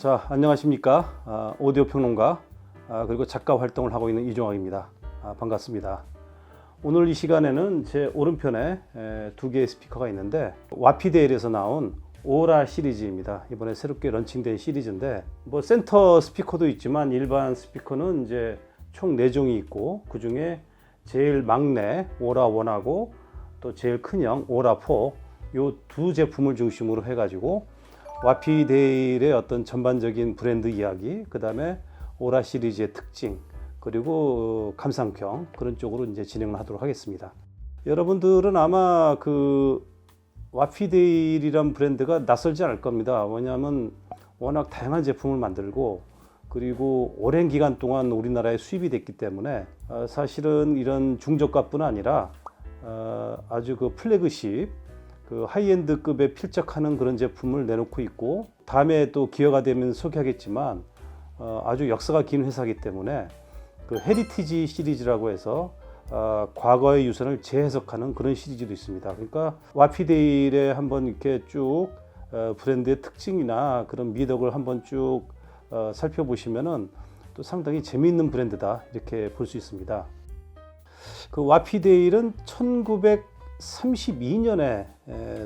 자, 안녕하십니까. 오디오 평론가 그리고 작가 활동을 하고 있는 이종학입니다. 반갑습니다. 오늘 이 시간에는 제 오른편에 두 개의 스피커가 있는데 와피데일에서 나온 오라 시리즈입니다. 이번에 새롭게 런칭된 시리즈인데 센터 스피커도 있지만 일반 스피커는 이제 총 4종이 있고 그 중에 제일 막내 오라 1하고 또 제일 큰형 오라 4 요 두 제품을 중심으로 해가지고 와피데일의 어떤 전반적인 브랜드 이야기, 그 다음에 오라 시리즈의 특징, 그리고 감상평 그런 쪽으로 이제 진행을 하도록 하겠습니다. 여러분들은 아마 그 와피데일이란 브랜드가 낯설지 않을 겁니다. 왜냐하면 워낙 다양한 제품을 만들고 그리고 오랜 기간 동안 우리나라에 수입이 됐기 때문에 사실은 이런 중저가뿐 아니라 아주 그 플래그십 그 하이엔드급에 필적하는 그런 제품을 내놓고 있고, 다음에 또 기회가 되면 소개하겠지만 아주 역사가 긴 회사이기 때문에 그 헤리티지 시리즈라고 해서 과거의 유산을 재해석하는 그런 시리즈도 있습니다. 그러니까 와피데일에 한번 이렇게 쭉 브랜드의 특징이나 그런 미덕을 한번 쭉 살펴보시면은 또 상당히 재미있는 브랜드다 이렇게 볼 수 있습니다. 그 와피데일은 1932년에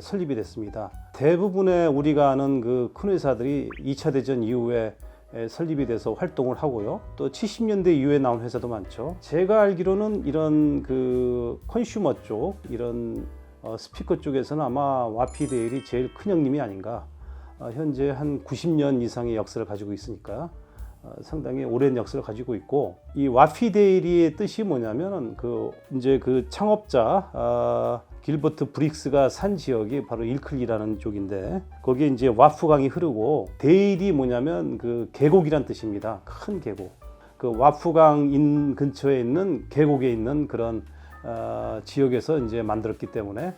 설립이 됐습니다. 대부분의 우리가 아는 그 큰 회사들이 2차 대전 이후에 설립이 돼서 활동을 하고요. 또 70년대 이후에 나온 회사도 많죠. 제가 알기로는 이런 그 컨슈머 쪽, 이런 스피커 쪽에서는 아마 와피데일이 제일 큰 형님이 아닌가. 현재 한 90년 이상의 역사를 가지고 있으니까 상당히 오랜 역사를 가지고 있고, 이 와피데일의 뜻이 뭐냐면은 이제 그 창업자 길버트 브릭스가 산 지역이 바로 일클리라는 쪽인데, 거기에 이제 와프강이 흐르고, 데일이 뭐냐면 그 계곡이란 뜻입니다. 큰 계곡. 그 와프강 근처에 있는 계곡에 있는 그런 지역에서 이제 만들었기 때문에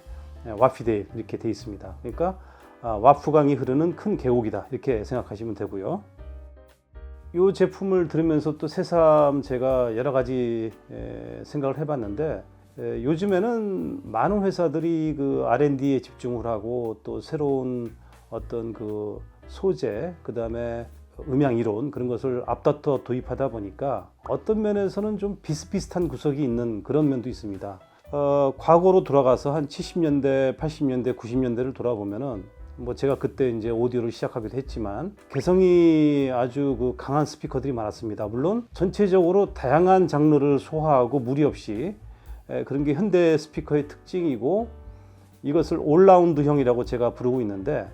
와피데일 이렇게 돼 있습니다. 그러니까 와프강이 흐르는 큰 계곡이다 이렇게 생각하시면 되고요. 이 제품을 들으면서 또 새삼 제가 여러 가지 생각을 해봤는데, 요즘에는 많은 회사들이 그 R&D에 집중을 하고 또 새로운 어떤 그 소재, 그 다음에 음향 이론 그런 것을 앞다퉈 도입하다 보니까 어떤 면에서는 좀 비슷비슷한 구석이 있는 그런 면도 있습니다. 과거로 돌아가서 한 70년대, 80년대, 90년대를 돌아보면은 제가 그때 이제 오디오를 시작하기도 했지만 개성이 아주 그 강한 스피커들이 많았습니다. 물론 전체적으로 다양한 장르를 소화하고 무리 없이 그런 게 현대 스피커의 특징이고, 이것을 올라운드형이라고 제가 부르고 있는데,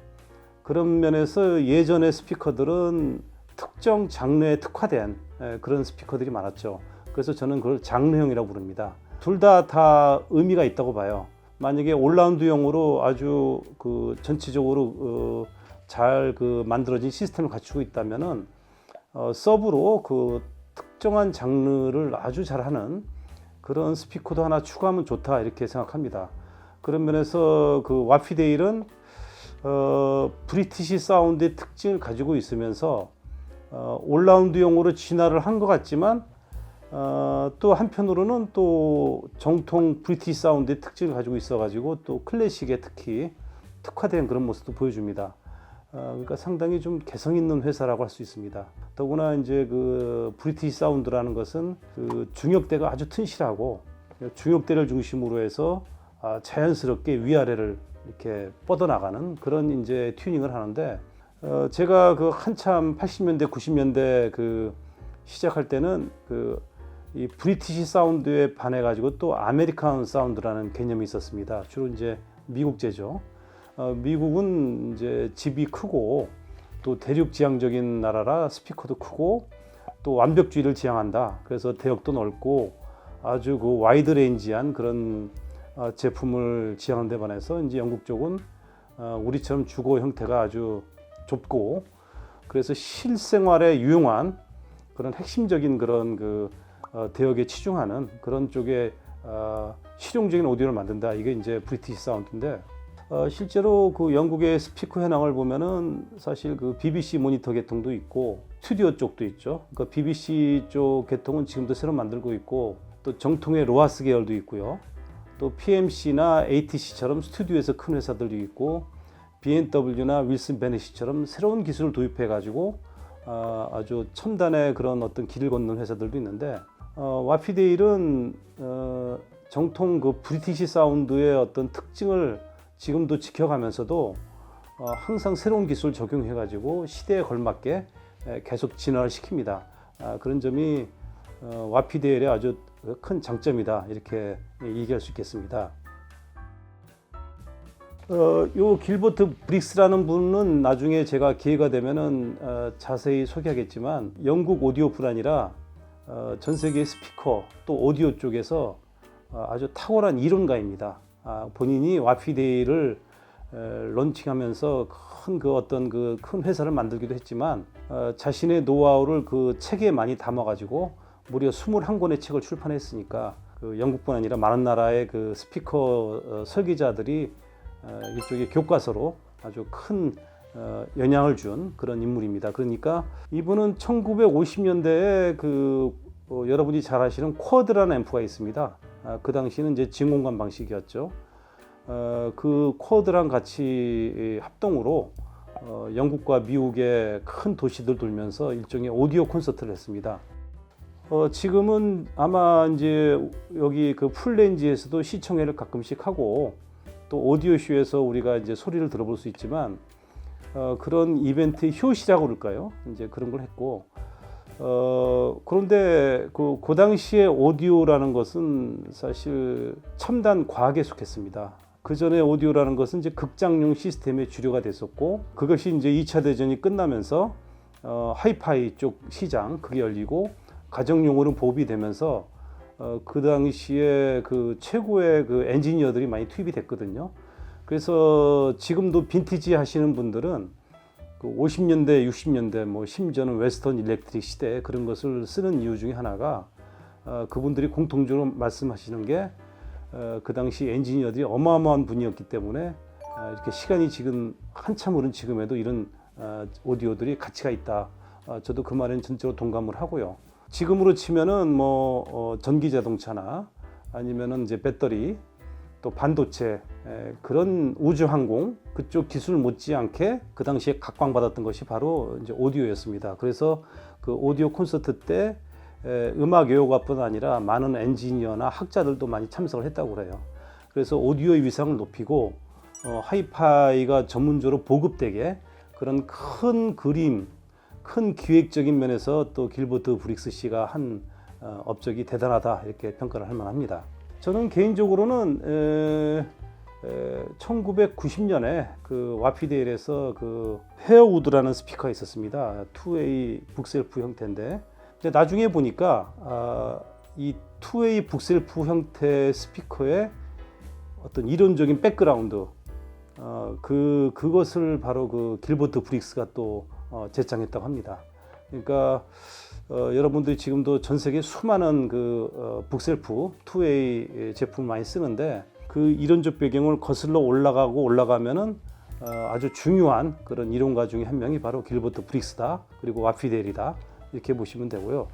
그런 면에서 예전의 스피커들은 특정 장르에 특화된 그런 스피커들이 많았죠. 그래서 저는 그걸 장르형이라고 부릅니다. 둘 다 의미가 있다고 봐요. 만약에 올라운드형으로 아주 그 전체적으로 잘 그 만들어진 시스템을 갖추고 있다면은 서브로 그 특정한 장르를 아주 잘하는 그런 스피커도 하나 추가하면 좋다 이렇게 생각합니다. 그런 면에서 그 와피데일은 브리티시 사운드의 특징을 가지고 있으면서 올라운드용으로 진화를 한 것 같지만 또 한편으로는 또 정통 브리티시 사운드의 특징을 가지고 있어가지고 또 클래식에 특히 특화된 그런 모습도 보여줍니다. 그러니까 상당히 좀 개성 있는 회사라고 할 수 있습니다. 더구나 이제 그 브리티시 사운드라는 것은 그 중역대가 아주 튼실하고, 중역대를 중심으로 해서 자연스럽게 위아래를 이렇게 뻗어나가는 그런 이제 튜닝을 하는데, 제가 그 한참 80년대, 90년대 그 시작할 때는 이 브리티시 사운드에 반해 가지고 또 아메리칸 사운드라는 개념이 있었습니다. 주로 이제 미국제죠. 미국은 이제 집이 크고 또 대륙지향적인 나라라 스피커도 크고 또 완벽주의를 지향한다. 그래서 대역도 넓고 아주 그 와이드 레인지한 그런 제품을 지향하는 데 반해서 이제 영국 쪽은 우리처럼 주거 형태가 아주 좁고, 그래서 실생활에 유용한 그런 핵심적인 그런 그 대역에 치중하는 그런 쪽에 실용적인 오디오를 만든다. 이게 이제 브리티시 사운드인데, 실제로 그 영국의 스피커 현황을 보면은 사실 그 BBC 모니터 계통도 있고 스튜디오 쪽도 있죠. 그러니까 BBC 쪽 계통은 지금도 새로 만들고 있고, 또 정통의 로하스 계열도 있고요. 또 PMC나 ATC처럼 스튜디오에서 큰 회사들도 있고, B&W나 윌슨 베넷이처럼 새로운 기술을 도입해 가지고 아주 첨단의 그런 어떤 길을 걷는 회사들도 있는데 와피데일은 정통 그 브리티시 사운드의 어떤 특징을 지금도 지켜가면서도 항상 새로운 기술 적용해가지고 시대에 걸맞게 계속 진화를 시킵니다. 그런 점이 와피데일의 아주 큰 장점이다 이렇게 얘기할 수 있겠습니다. 요 길버트 브릭스라는 분은 나중에 제가 기회가 되면은 자세히 소개하겠지만 영국 오디오뿐 아니라 전 세계 스피커 또 오디오 쪽에서 아주 탁월한 이론가입니다. 본인이 와피데일을 런칭하면서 큰 그 어떤 그 큰 회사를 만들기도 했지만 자신의 노하우를 그 책에 많이 담아가지고 무려 21권의 책을 출판했으니까 그 영국뿐 아니라 많은 나라의 그 스피커 설계자들이 이쪽에 교과서로 아주 큰 영향을 준 그런 인물입니다. 그러니까 이분은 1950년대에 여러분이 잘 아시는 쿼드라는 앰프가 있습니다. 그 당시는 이제 진공관 방식이었죠. 그 쿼드랑 같이 합동으로 영국과 미국의 큰 도시들 돌면서 일종의 오디오 콘서트를 했습니다. 지금은 아마 이제 여기 그 풀렌즈에서도 시청회를 가끔씩 하고 또 오디오 쇼에서 우리가 이제 소리를 들어볼 수 있지만 그런 이벤트 효시라고 그럴까요? 이제 그런 걸 했고 그런데 그 당시에 오디오라는 것은 사실 첨단 과학에 속했습니다. 그 전에 오디오라는 것은 이제 극장용 시스템의 주류가 됐었고 그것이 이제 2차 대전이 끝나면서 하이파이 쪽 시장 그게 열리고 가정용으로 보급이 되면서 그 당시에 그 최고의 그 엔지니어들이 많이 투입이 됐거든요. 그래서 지금도 빈티지 하시는 분들은 그 50년대, 60년대, 뭐 심지어는 웨스턴 일렉트릭 시대 그런 것을 쓰는 이유 중에 하나가 그분들이 공통적으로 말씀하시는 게 그 당시 엔지니어들이 어마어마한 분이었기 때문에 이렇게 시간이 지금 한참 흐른 지금에도 이런 오디오들이 가치가 있다. 저도 그 말에는 전적으로 동감을 하고요. 지금으로 치면은 뭐 전기 자동차나 아니면은 이제 배터리 또 반도체 그런 우주항공 그쪽 기술 못지않게 그 당시에 각광받았던 것이 바로 이제 오디오였습니다. 그래서 그 오디오 콘서트 때 음악 예호가뿐 아니라 많은 엔지니어나 학자들도 많이 참석을 했다고 그래요. 그래서 오디오의 위상을 높이고 하이파이가 전문적으로 보급되게 그런 큰 그림, 큰 기획적인 면에서 또 길버트 브릭스 씨가 한 업적이 대단하다 이렇게 평가를 할 만합니다. 저는 개인적으로는 1990년에 그 와피데일에서 그 헤어우드라는 스피커가 있었습니다. 투웨이 북셀프 형태인데 나중에 보니까 이 투웨이 북셀프 형태 스피커의 어떤 이론적인 백그라운드 그것을 바로 그 길버트 브릭스가 또 제창했다고 합니다. 그러니까 여러분들이 지금도 전 세계 수많은 그 북셀프 투웨이 제품을 많이 쓰는데 그 이론적 배경을 거슬러 올라가면은 아주 중요한 그런 이론가 중에 한 명이 바로 길버트 브릭스다. 그리고 와피데일이다. 이렇게 보시면 되고요.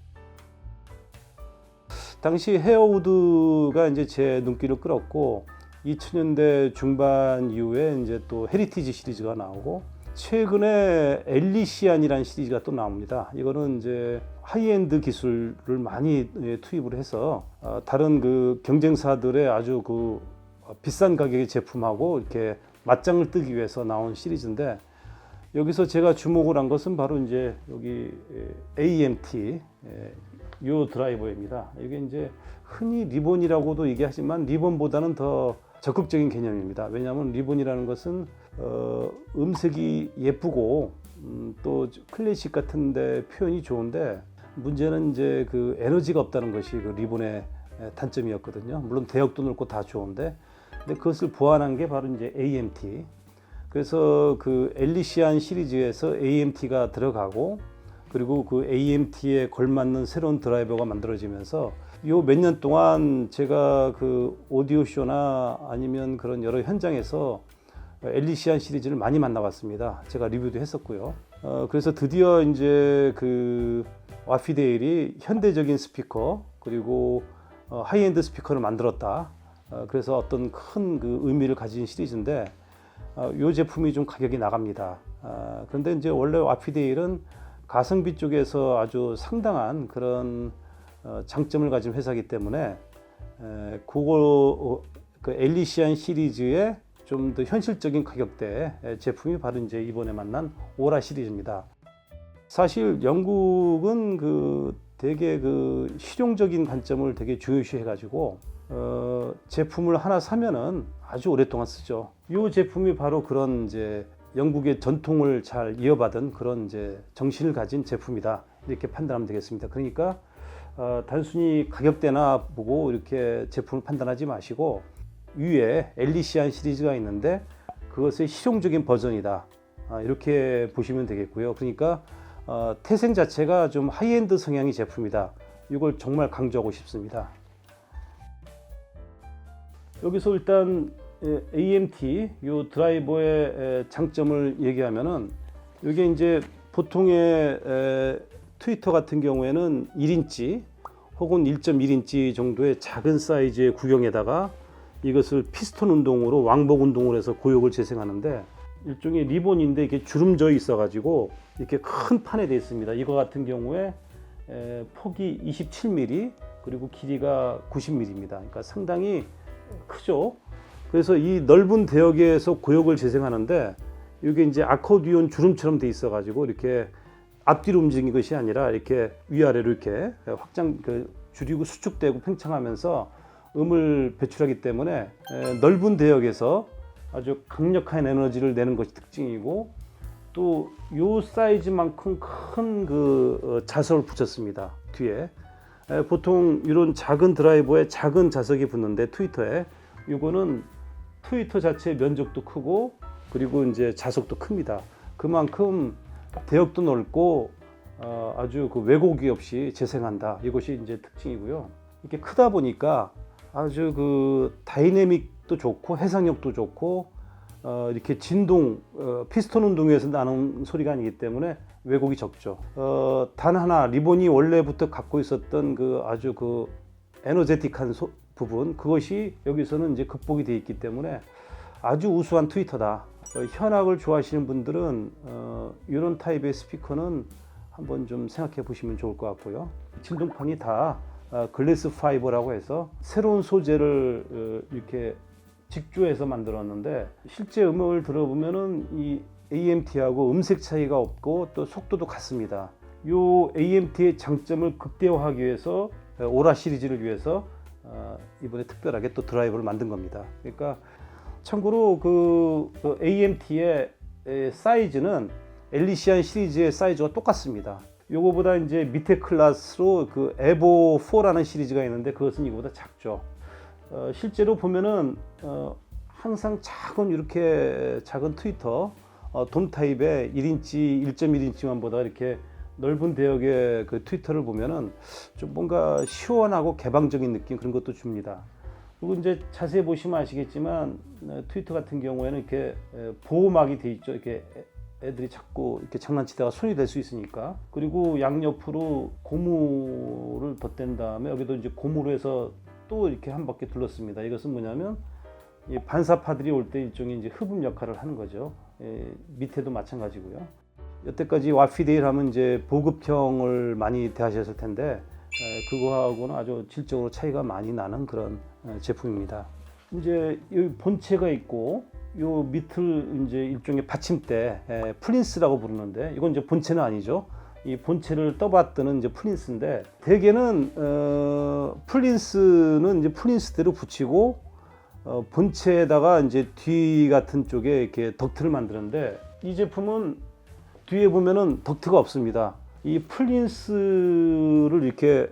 당시 헤어우드가 이제 제 눈길을 끌었고 2000년대 중반 이후에 이제 또 헤리티지 시리즈가 나오고 최근에 엘리시안이라는 시리즈가 또 나옵니다. 이거는 이제 하이엔드 기술을 많이 투입을 해서 다른 그 경쟁사들의 아주 그 비싼 가격의 제품하고 이렇게 맞짱을 뜨기 위해서 나온 시리즈인데 여기서 제가 주목을 한 것은 바로 이제 여기 AMT 요 드라이버입니다. 이게 이제 흔히 리본이라고도 얘기하지만 리본보다는 더 적극적인 개념입니다. 왜냐하면 리본이라는 것은 음색이 예쁘고 또 클래식 같은데 표현이 좋은데 문제는 이제 그 에너지가 없다는 것이 그 리본의 단점이었거든요. 물론 대역도 넓고 다 좋은데 근데 그것을 보완한 게 바로 이제 AMT. 그래서 그 엘리시안 시리즈에서 AMT가 들어가고 그리고 그 AMT에 걸맞는 새로운 드라이버가 만들어지면서 요 몇 년 동안 제가 그 오디오 쇼나 아니면 그런 여러 현장에서 엘리시안 시리즈를 많이 만나봤습니다. 제가 리뷰도 했었고요. 그래서 드디어 이제 그 와피데일이 현대적인 스피커 그리고 하이엔드 스피커를 만들었다. 그래서 어떤 큰 그 의미를 가진 시리즈인데 이 제품이 좀 가격이 나갑니다. 그런데 이제 원래 와피데일은 가성비 쪽에서 아주 상당한 그런 장점을 가진 회사이기 때문에 그거 그 엘리시안 시리즈의 좀 더 현실적인 가격대의 제품이 바로 이제 이번에 만난 오라 시리즈입니다. 사실 영국은 그 되게 그 실용적인 관점을 되게 중요시해 가지고 제품을 하나 사면은 아주 오랫동안 쓰죠. 이 제품이 바로 그런 이제 영국의 전통을 잘 이어받은 그런 이제 정신을 가진 제품이다, 이렇게 판단하면 되겠습니다. 그러니까 단순히 가격대나 보고 이렇게 제품을 판단하지 마시고 위에 엘리시안 시리즈가 있는데 그것의 실용적인 버전이다, 이렇게 보시면 되겠고요. 그러니까 태생 자체가 좀 하이엔드 성향의 제품이다, 이걸 정말 강조하고 싶습니다. 여기서 일단 AMT 요 드라이버의 장점을 얘기하면은, 이게 이제 보통의 트위터 같은 경우에는 1인치 혹은 1.1인치 정도의 작은 사이즈의 구경에다가 이것을 피스톤 운동으로 왕복 운동을 해서 고역을 재생하는데, 일종의 리본인데 이게 주름져 있어 가지고 이렇게 큰 판에 되어 있습니다. 이거 같은 경우에 폭이 27mm 그리고 길이가 90mm입니다. 그러니까 상당히 크죠. 그래서 이 넓은 대역에서 고역을 재생하는데, 이게 이제 아코디온 주름처럼 돼 있어 가지고 이렇게 앞뒤로 움직이는 것이 아니라 이렇게 위아래로 이렇게 확장 줄이고 수축되고 팽창하면서 음을 배출하기 때문에 넓은 대역에서 아주 강력한 에너지를 내는 것이 특징이고, 또 요 사이즈만큼 큰 그 자석을 붙였습니다. 뒤에 보통 이런 작은 드라이버에 작은 자석이 붙는데, 트위터에 이거는 트위터 자체의 면적도 크고 그리고 이제 자석도 큽니다. 그만큼 대역도 넓고 아주 그 왜곡이 없이 재생한다, 이것이 이제 특징이고요. 이렇게 크다 보니까 아주 그 다이내믹도 좋고 해상력도 좋고 이렇게 진동 피스톤 운동에서 나는 소리가 아니기 때문에 왜곡이 적죠. 단 하나, 리본이 원래부터 갖고 있었던 그 아주 그 에너제틱한 부분, 그것이 여기서는 이제 극복이 되어 있기 때문에 아주 우수한 트위터다. 현악을 좋아하시는 분들은 이런 타입의 스피커는 한번 좀 생각해 보시면 좋을 것 같고요. 진동판이 다 글래스 파이버라고 해서 새로운 소재를 이렇게 직조해서 만들었는데, 실제 음을 들어보면은 이 AMT하고 음색 차이가 없고 또 속도도 같습니다. 이 AMT의 장점을 극대화하기 위해서 오라 시리즈를 위해서 이번에 특별하게 또 드라이버를 만든 겁니다. 그러니까 참고로 그 AMT의 사이즈는 엘리시안 시리즈의 사이즈가 똑같습니다. 요거보다 이제 밑에 클래스로 그 에보 4라는 시리즈가 있는데, 그것은 이거보다 작죠. 실제로 보면은 항상 이렇게 작은 트위터 돔 타입의 1인치, 1.1인치만 보다 이렇게 넓은 대역의 그 트위터를 보면은 좀 뭔가 시원하고 개방적인 느낌, 그런 것도 줍니다. 그리고 이제 자세히 보시면 아시겠지만 트위터 같은 경우에는 이렇게 보호막이 돼 있죠. 이렇게 애들이 자꾸 이렇게 장난치다가 손이 될 수 있으니까. 그리고 양옆으로 고무를 덧댄 다음에 여기도 이제 고무로 해서 또 이렇게 한 바퀴 둘렀습니다. 이것은 뭐냐면 이 반사파들이 올 때 일종의 이제 흡음 역할을 하는 거죠. 밑에도 마찬가지고요. 여태까지 와피데일 하면 이제 보급형을 많이 대하셨을 텐데, 그거하고는 아주 질적으로 차이가 많이 나는 그런 제품입니다. 이제 이 본체가 있고, 요 밑을 이제 일종의 받침대, 플린스라고 부르는데, 이건 이제 본체는 아니죠. 이 본체를 떠받드는 이제 플린스인데, 대개는 플린스는 이제 플린스대로 붙이고 본체에다가 이제 뒤 같은 쪽에 이렇게 덕트를 만드는데, 이 제품은 뒤에 보면은 덕트가 없습니다. 이 플린스를 이렇게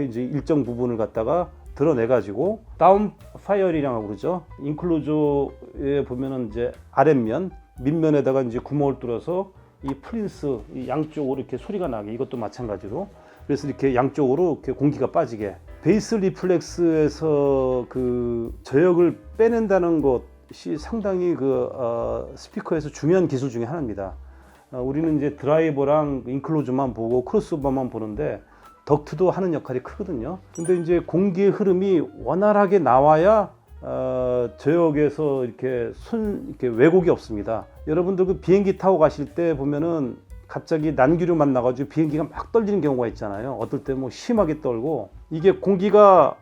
이제 일정 부분을 갖다가 드러내 가지고 다운 파이어링이라고 그러죠. 인클로저에 보면은 이제 아랫면, 밑면에다가 이제 구멍을 뚫어서 이 플린스 이 양쪽으로 이렇게 소리가 나게, 이것도 마찬가지로, 그래서 이렇게 양쪽으로 이렇게 공기가 빠지게, 베이스 리플렉스에서 그 저역을 빼낸다는 것이 상당히 그 스피커에서 중요한 기술 중에 하나입니다. 우리는 이제 드라이버랑 인클로저만 보고 크로스오버만 보는데 덕트도 하는 역할이 크거든요. 근데 이제 공기의 흐름이 원활하게 나와야 저역에서 이렇게 왜곡이 없습니다. 여러분들 그 비행기 타고 가실 때 보면은 갑자기 난기류 만나가지고 비행기가 막 떨리는 경우가 있잖아요. 어떨 때 뭐 심하게 떨고, 이게 공기가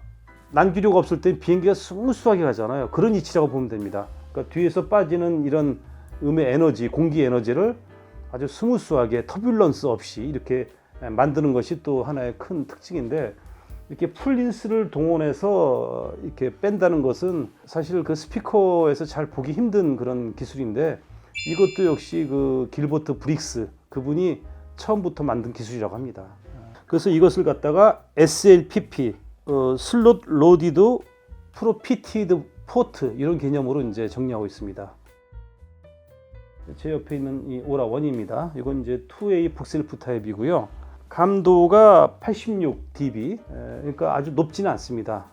난기류가 없을 때 비행기가 스무스하게 가잖아요. 그런 이치라고 보면 됩니다. 그러니까 뒤에서 빠지는 이런 음의 에너지, 공기 에너지를 아주 스무스하게 터뷸런스 없이 이렇게 만드는 것이 또 하나의 큰 특징인데, 이렇게 풀린스를 동원해서 이렇게 뺀다는 것은 사실 그 스피커에서 잘 보기 힘든 그런 기술인데, 이것도 역시 그 길버트 브릭스 그분이 처음부터 만든 기술이라고 합니다. 그래서 이것을 갖다가 SLPP, 슬롯 로디드 프로피티드 포트, 이런 개념으로 이제 정리하고 있습니다. 제 옆에 있는 이 오라1입니다. 이건 이제 2A 북셀프 타입이고요. 감도가 86dB, 그러니까 아주 높지는 않습니다.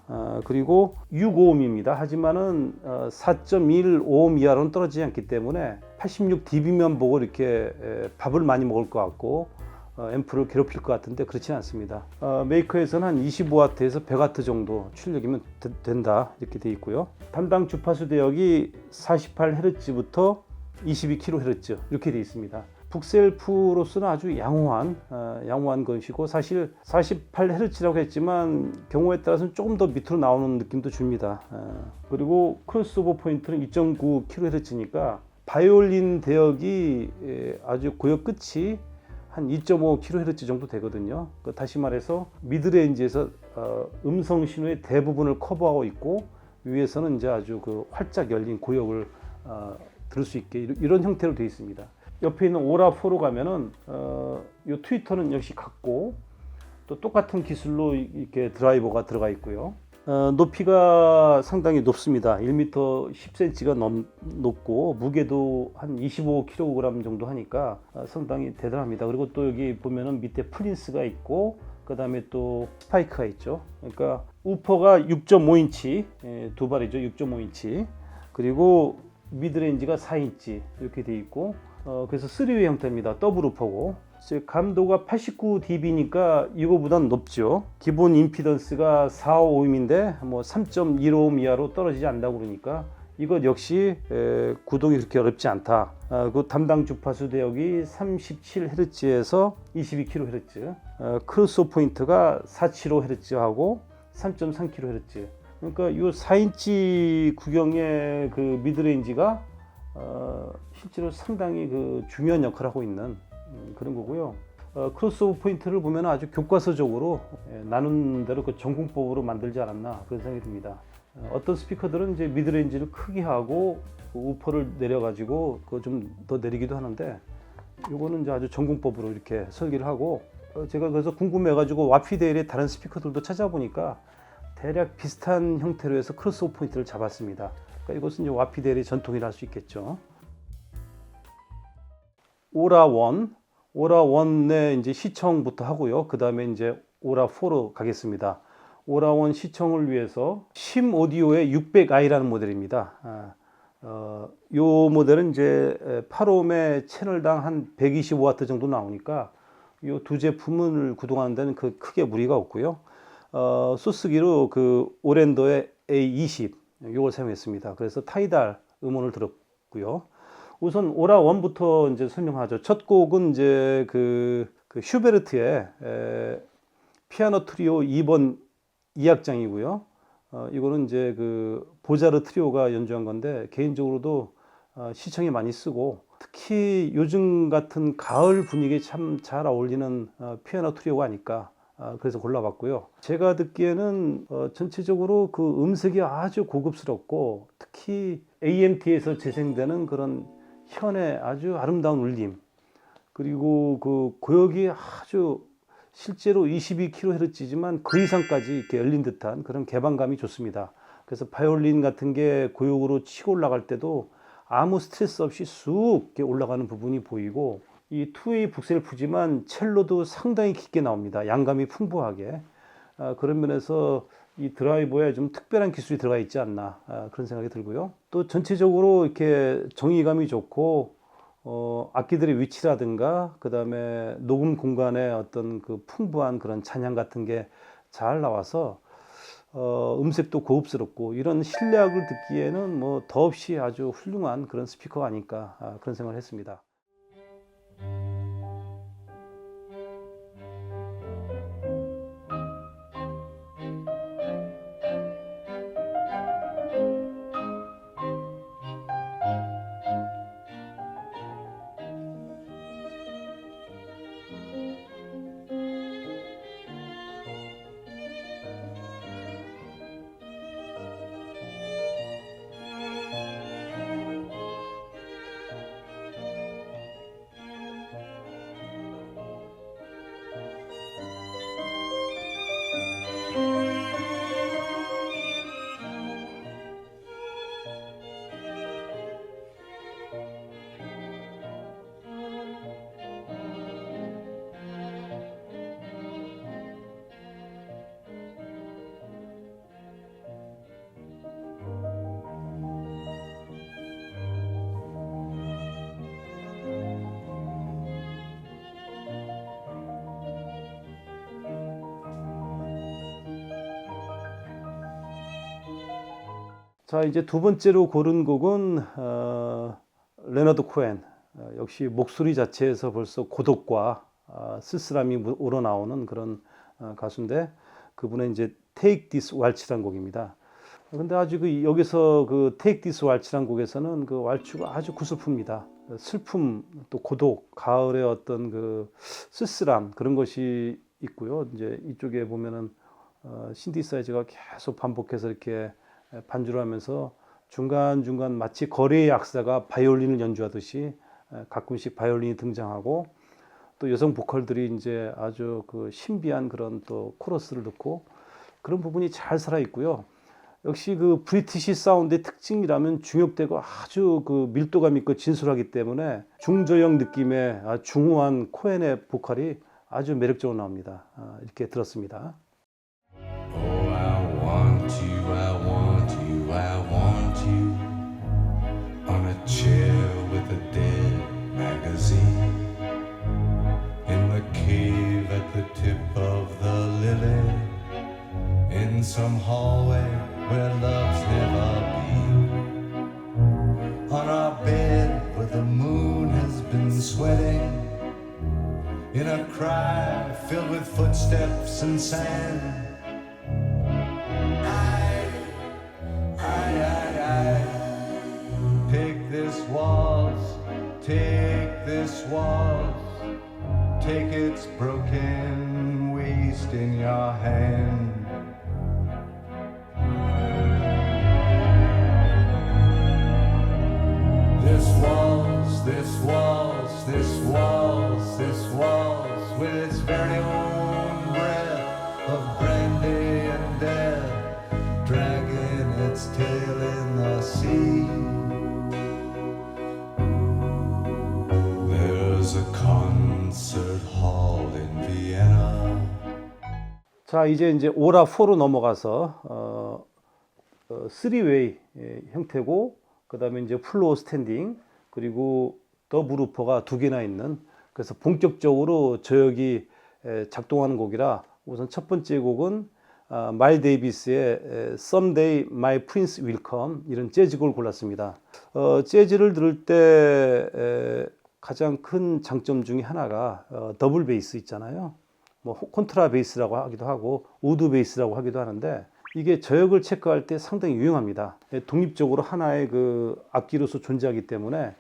그리고 6오음입니다. 하지만은 4.1오음 이하로는 떨어지지 않기 때문에 86dB면 보고 이렇게 밥을 많이 먹을 것 같고 앰프를 괴롭힐 것 같은데 그렇지는 않습니다. 메이커에서는 한 25W에서 100W 정도 출력이면 된다, 이렇게 되어 있고요. 담당 주파수 대역이 48Hz부터 22kHz 이렇게 되어 있습니다. 북셀프로서는 아주 양호한 것이고, 사실 48Hz라고 했지만 경우에 따라서는 조금 더 밑으로 나오는 느낌도 줍니다. 그리고 크로스오버 포인트는 2.9kHz니까 바이올린 대역이 아주 고역 끝이 한 2.5kHz 정도 되거든요. 다시 말해서 미드레인지에서 음성 신호의 대부분을 커버하고 있고, 위에서는 이제 아주 그 활짝 열린 고역을 들을 수 있게 이런 형태로 되어 있습니다. 옆에 있는 오라4로 가면은 이 트위터는 역시 같고, 또 똑같은 기술로 이렇게 드라이버가 들어가 있고요. 높이가 상당히 높습니다. 1m 10cm가 높고, 무게도 한 25kg 정도 하니까 상당히 대단합니다. 그리고 또 여기 보면은 밑에 플린스가 있고, 그 다음에 또 스파이크가 있죠. 그러니까 우퍼가 6.5인치, 두 발이죠. 6.5인치. 그리고 미드레인지가 4인치 이렇게 돼 있고, 그래서 3웨이 형태입니다. 더블 우퍼고, 감도가 89dB니까 이거보단 높죠. 기본 임피던스가 4오음인데 뭐 3.15옴 이하로 떨어지지 않는다고 그러니까 이것 역시 구동이 그렇게 어렵지 않다. 그 담당 주파수 대역이 37Hz에서 22kHz, 크로스 포인트가 475Hz하고 3.3kHz. 그러니까 이 4인치 구경의 그 미드레인지가 실제로 상당히 그 중요한 역할을 하고 있는 그런 거고요. 크로스오버 포인트를 보면 아주 교과서적으로 나눈 대로 그 전공법으로 만들지 않았나, 그런 생각이 듭니다. 어떤 스피커들은 이제 미드레인지를 크게 하고 우퍼를 내려가지고 그거 좀 더 내리기도 하는데, 이거는 이제 아주 전공법으로 이렇게 설계를 하고, 제가 그래서 궁금해가지고 와피데일의 다른 스피커들도 찾아보니까 대략 비슷한 형태로 해서 크로스오버 포인트를 잡았습니다. 그러니까 이것은 이제 와피데일의 전통이라 할 수 있겠죠. 오라1의 이제 시청부터 하고요. 그 다음에 이제 오라4로 가겠습니다. 오라1 시청을 위해서 심 오디오의 600i라는 모델입니다. 이 모델은 이제 8옴의 채널당 한 125W 정도 나오니까 이 두 제품을 구동하는 데는 그 크게 무리가 없고요. 소스기로 그 오랜더의 A20 이걸 사용했습니다. 그래서 타이달 음원을 들었고요. 우선 오라1부터 이제 설명하죠. 첫 곡은 이제 그 슈베르트의 피아노 트리오 2번 2악장이고요. 이거는 이제 그 보자르 트리오가 연주한 건데, 개인적으로도 시청에 많이 쓰고, 특히 요즘 같은 가을 분위기에 참 잘 어울리는 피아노 트리오가 아닐까, 그래서 골라봤고요. 제가 듣기에는 전체적으로 그 음색이 아주 고급스럽고, 특히 AMT에서 재생되는 그런 현의 아주 아름다운 울림, 그리고 그 고역이 아주 실제로 22kHz지만 그 이상까지 이렇게 열린 듯한 그런 개방감이 좋습니다. 그래서 바이올린 같은 게 고역으로 치고 올라갈 때도 아무 스트레스 없이 쑥 이렇게 올라가는 부분이 보이고, 이 투웨이 북셀프지만 첼로도 상당히 깊게 나옵니다. 양감이 풍부하게. 그런 면에서 이 드라이버에 좀 특별한 기술이 들어가 있지 않나, 그런 생각이 들고요. 또 전체적으로 이렇게 정의감이 좋고, 악기들의 위치라든가 그 다음에 녹음 공간의 어떤 그 풍부한 그런 찬양 같은 게 잘 나와서 음색도 고급스럽고, 이런 실내악을 듣기에는 뭐 더없이 아주 훌륭한 그런 스피커가 아닐까, 그런 생각을 했습니다. 자, 이제 두 번째로 고른 곡은 레너드 코엔. 역시 목소리 자체에서 벌써 고독과 쓸쓸함이 우러나오는 그런 가수인데, 그분의 이제 Take This Waltz라는 곡입니다. 근데 아주 여기서 그 Take This Waltz라는 곡에서는 그 왈츠가 아주 구슬픕니다. 슬픔, 또 고독, 가을의 어떤 그 쓸쓸함, 그런 것이 있고요. 이제 이쪽에 보면은 신디사이저가 계속 반복해서 이렇게 반주를 하면서 중간중간 마치 거리의 약사가 바이올린을 연주하듯이 가끔씩 바이올린이 등장하고, 또 여성 보컬들이 이제 아주 그 신비한 그런 또 코러스를 넣고, 그런 부분이 잘 살아 있고요. 역시 그 브리티시 사운드의 특징이라면 중역대가 아주 그 밀도감 있고 진솔하기 때문에 중저형 느낌의 중후한 코엔의 보컬이 아주 매력적으로 나옵니다. 이렇게 들었습니다. Oh, I want you, I want you, I want you on a chair with a dead magazine in the cave at the tip of the lily in some hallway where love's never been on our bed where the moon has been sweating in a cry filled with footsteps and sand. Take this waltz, take its broken waist in your hand. This waltz, this waltz, this waltz, this waltz, with its very own breath of brandy and death, dragging its tail in the sea. 자, 이제 오라 4로 넘어가서 3웨이 형태고, 그다음에 이제 플로어 스탠딩, 그리고 더블 우퍼가 두 개나 있는, 그래서 본격적으로 저역이 작동하는 곡이라 우선 첫 번째 곡은 마일 데이비스의 Someday My Prince Will Come, 이런 재즈곡을 골랐습니다. 재즈를 들을 때 가장 큰 장점 중에 하나가 더블 베이스 있잖아요. 뭐 콘트라 베이스라고 하기도 하고 우드 베이스라고 하기도 하는데, 이게 저역을 체크할 때 상당히 유용합니다. 독립적으로 하나의 그 악기로서 존재하기 때문에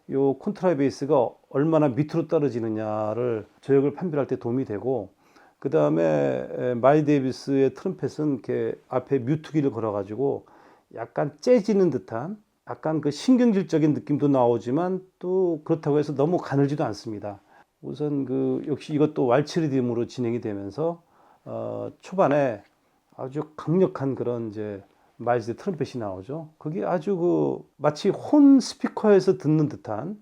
이 콘트라 베이스가 얼마나 밑으로 떨어지느냐를 저역을 판별할 때 도움이 되고, 그 다음에 마일 데이비스의 트럼펫은 이렇게 앞에 뮤트기를 걸어가지고 약간 째지는 듯한, 약간 그 신경질적인 느낌도 나오지만 또 그렇다고 해서 너무 가늘지도 않습니다. 우선 그 역시 이것도 왈츠 리듬으로 진행이 되면서 초반에 아주 강력한 그런 이제 마일즈의 트럼펫이 나오죠. 그게 아주 그 마치 혼 스피커에서 듣는 듯한,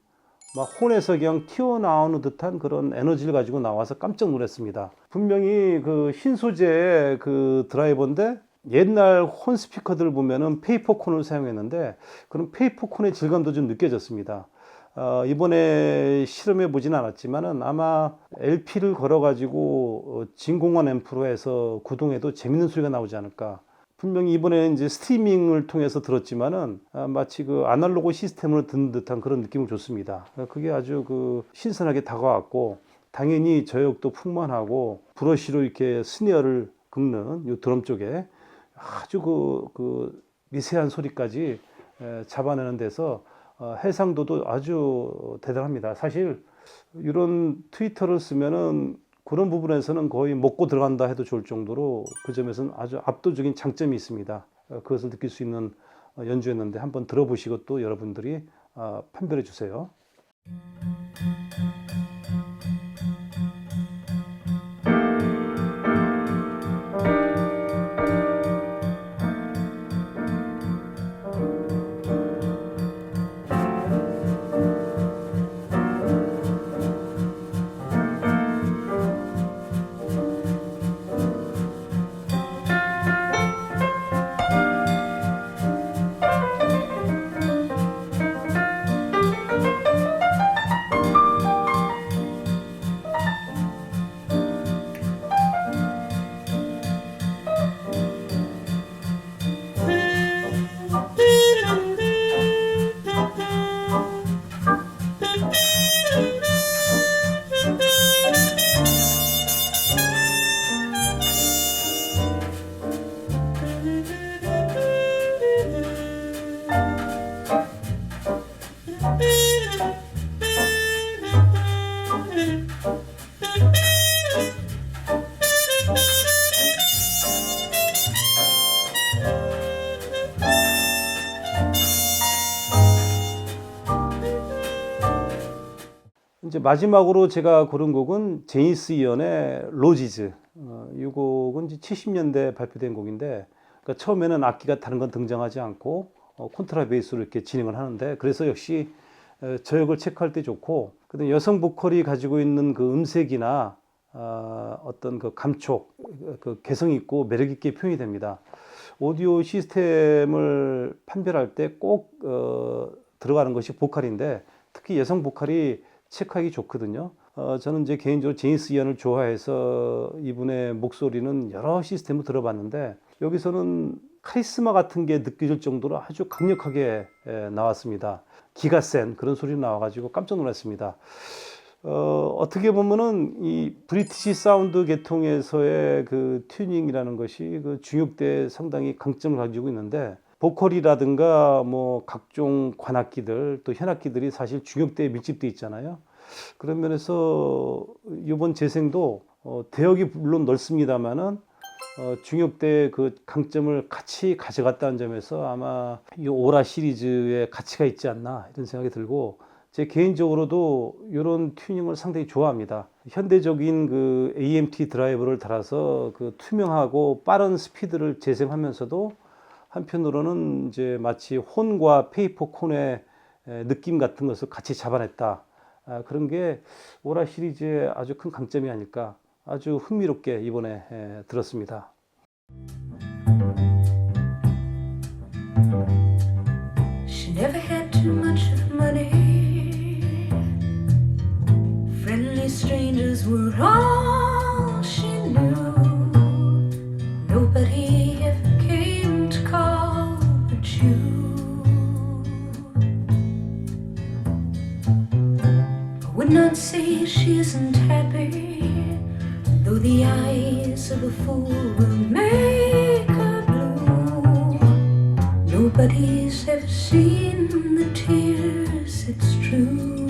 막 혼에서 그냥 튀어나오는 듯한 그런 에너지를 가지고 나와서 깜짝 놀랐습니다. 분명히 그 흰 소재의 그 드라이버인데, 옛날 혼 스피커들을 보면은 페이퍼콘을 사용했는데 그런 페이퍼콘의 질감도 좀 느껴졌습니다. 이번에 실험해 보진 않았지만은 아마 LP를 걸어 가지고 진공관 앰프로 해서 구동해도 재밌는 소리가 나오지 않을까. 분명히 이번에 이제 스트리밍을 통해서 들었지만은 마치 그 아날로그 시스템으로 듣는 듯한 그런 느낌을 줬습니다. 그게 아주 그 신선하게 다가왔고, 당연히 저역도 풍만하고 브러쉬로 이렇게 스네어를 긁는 이 드럼 쪽에 아주 그 미세한 소리까지 잡아내는 데서 해상도도 아주 대단합니다. 사실 이런 트위터를 쓰면은 그런 부분에서는 거의 먹고 들어간다 해도 좋을 정도로 그 점에서는 아주 압도적인 장점이 있습니다. 그것을 느낄 수 있는 연주였는데 한번 들어보시고 또 여러분들이 판별해 주세요. 이제 마지막으로 제가 고른 곡은 제니스 이언의 로지즈. 이 곡은 이제 70년대 발표된 곡인데, 그러니까 처음에는 악기가 다른 건 등장하지 않고 콘트라베이스로 이렇게 진행을 하는데, 그래서 역시 저역을 체크할 때 좋고, 근데 여성 보컬이 가지고 있는 그 음색이나 어떤 그 감촉, 그 개성 있고 매력 있게 표현이 됩니다. 오디오 시스템을 판별할 때 꼭 들어가는 것이 보컬인데, 특히 여성 보컬이 체크하기 좋거든요. 저는 이제 개인적으로 제니스 이언을 좋아해서 이분의 목소리는 여러 시스템을 들어봤는데, 여기서는 카리스마 같은 게 느껴질 정도로 아주 강력하게 나왔습니다. 기가 센 그런 소리 나와가지고 깜짝 놀랐습니다. 어떻게 보면은 이 브리티시 사운드 계통에서의 그 튜닝이라는 것이 그 중역대에 상당히 강점을 가지고 있는데, 보컬이라든가 뭐 각종 관악기들 또 현악기들이 사실 중역대에 밀집돼 있잖아요. 그런 면에서 이번 재생도 대역이 물론 넓습니다만은 중역대의 그 강점을 같이 가져갔다는 점에서 아마 이 오라 시리즈의 가치가 있지 않나 이런 생각이 들고, 제 개인적으로도 이런 튜닝을 상당히 좋아합니다. 현대적인 그 AMT 드라이버를 달아서 그 투명하고 빠른 스피드를 재생하면서도 한편으로는 이제 마치 혼과 페이퍼 콘의 느낌 같은 것을 같이 잡아냈다. 그런 게 오라 시리즈의 아주 큰 강점이 아닐까, 아주 흥미롭게 이번에 들었습니다. She never had too much of money. Friendly strangers were all she knew. Nobody ever came to call but you. I would not say she isn't happy, though the eyes of a fool will make her blue. Nobody's ever seen the tears, it's true.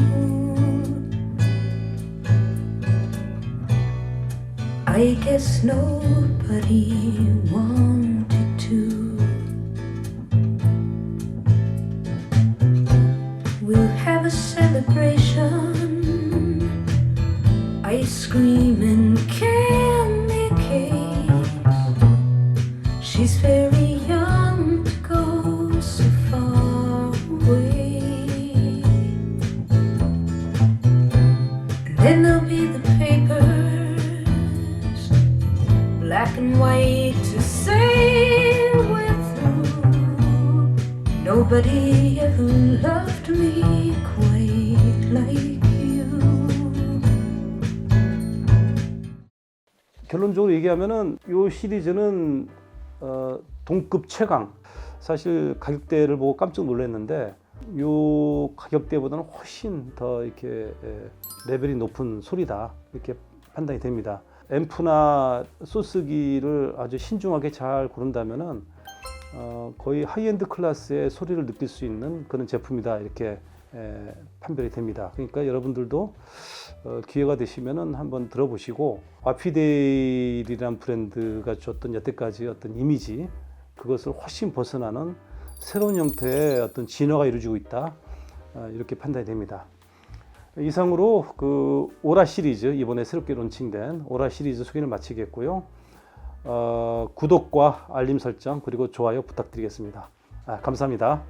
I guess nobody wanted to. We'll have a celebration, ice cream and candy cakes. She's very young to go so far away. And then there'll be the papers, black and white, to say we're through. Nobody ever loved me quite like you. 결론적으로 얘기하면은 이 시리즈는 동급 최강. 사실 가격대를 보고 깜짝 놀랐는데, 이 가격대보다는 훨씬 더 이렇게 레벨이 높은 소리다 이렇게 판단이 됩니다. 앰프나 소스기를 아주 신중하게 잘 고른다면은 거의 하이엔드 클래스의 소리를 느낄 수 있는 그런 제품이다 이렇게 판별이 됩니다. 그러니까 여러분들도 기회가 되시면은 한번 들어보시고, 와피데일이라는 브랜드가 줬던 여태까지 어떤 이미지, 그것을 훨씬 벗어나는 새로운 형태의 어떤 진화가 이루어지고 있다 이렇게 판단이 됩니다. 이상으로 그 오라 시리즈, 이번에 새롭게 론칭된 오라 시리즈 소개를 마치겠고요. 구독과 알림 설정 그리고 좋아요 부탁드리겠습니다. 감사합니다.